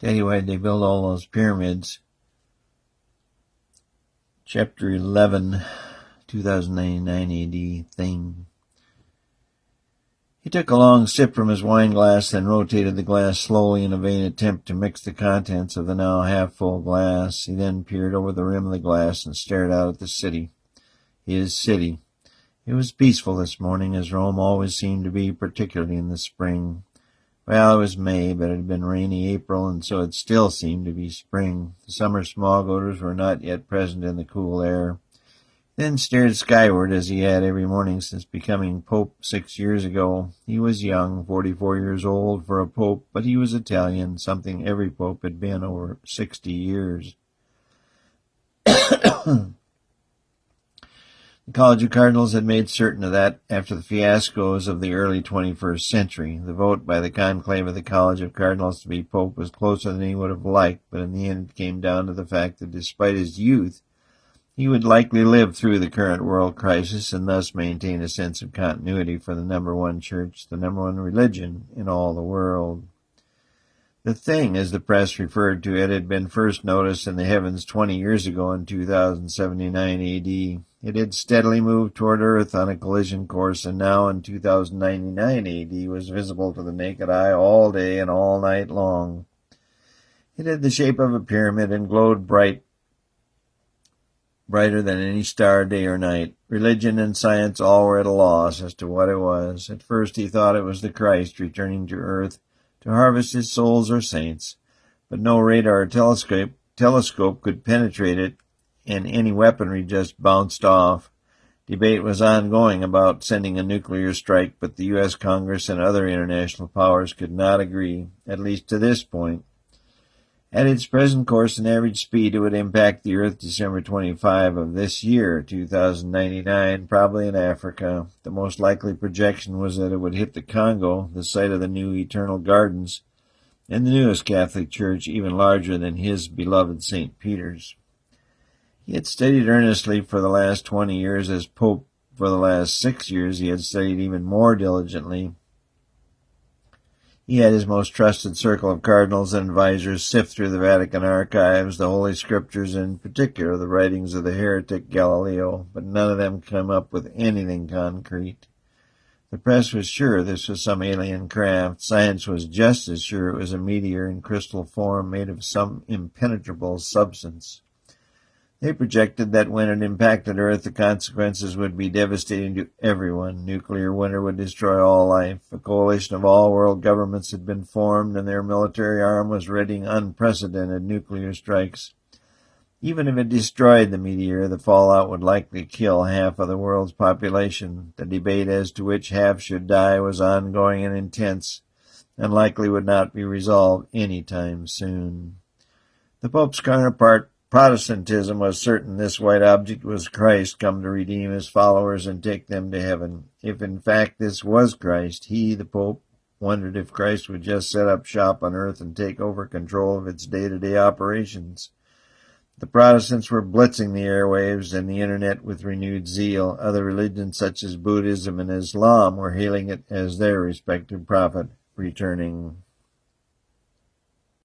Tell you why they built all those pyramids. Chapter 11, 2099 AD thing. He took a long sip from his wine glass, then rotated the glass slowly in a vain attempt to mix the contents of the now half-full glass. He then peered over the rim of the glass and stared out at the city. His city. It was peaceful this morning, as Rome always seemed to be, particularly in the spring. Well, it was May, but it had been rainy April, and so it still seemed to be spring. The summer smog odors were not yet present in the cool air. Then stared skyward as he had every morning since becoming Pope 6 years ago. He was young, 44 years old for a pope, but he was Italian, something every pope had been over 60 years. The College of Cardinals had made certain of that after the fiascos of the early 21st century. The vote by the conclave of the College of Cardinals to be Pope was closer than he would have liked, but in the end it came down to the fact that despite his youth, he would likely live through the current world crisis and thus maintain a sense of continuity for the number one church, the number one religion in all the world. The thing, as the press referred to it, had been first noticed in the heavens 20 years ago in 2079 AD. It had steadily moved toward Earth on a collision course, and now in 2099 AD was visible to the naked eye all day and all night long. It had the shape of a pyramid and glowed brighter than any star day or night. Religion and science all were at a loss as to what it was. At first he thought it was the Christ returning to Earth to harvest his souls or saints, but no radar or telescope could penetrate it, and any weaponry just bounced off. Debate was ongoing about sending a nuclear strike, but the U.S. Congress and other international powers could not agree, at least to this point. At its present course and average speed, it would impact the Earth December 25 of this year, 2099, probably in Africa. The most likely projection was that it would hit the Congo, the site of the new Eternal Gardens, and the newest Catholic Church, even larger than his beloved St. Peter's. He had studied earnestly for the last 20 years as Pope. For the last 6 years he had studied even more diligently. He had his most trusted circle of cardinals and advisors sift through the Vatican archives, the Holy Scriptures, in particular the writings of the heretic Galileo, but none of them came up with anything concrete. The press was sure this was some alien craft. Science was just as sure it was a meteor in crystal form made of some impenetrable substance. They projected that when it impacted Earth, the consequences would be devastating to everyone. Nuclear winter would destroy all life. A coalition of all world governments had been formed, and their military arm was readying unprecedented nuclear strikes. Even if it destroyed the meteor, the fallout would likely kill half of the world's population. The debate as to which half should die was ongoing and intense, and likely would not be resolved any time soon. The Pope's counterpart, Protestantism, was certain this white object was Christ come to redeem his followers and take them to heaven. If in fact this was Christ, he, the Pope, wondered if Christ would just set up shop on earth and take over control of its day-to-day operations. The Protestants were blitzing the airwaves and the internet with renewed zeal. Other religions such as Buddhism and Islam were hailing it as their respective prophet returning.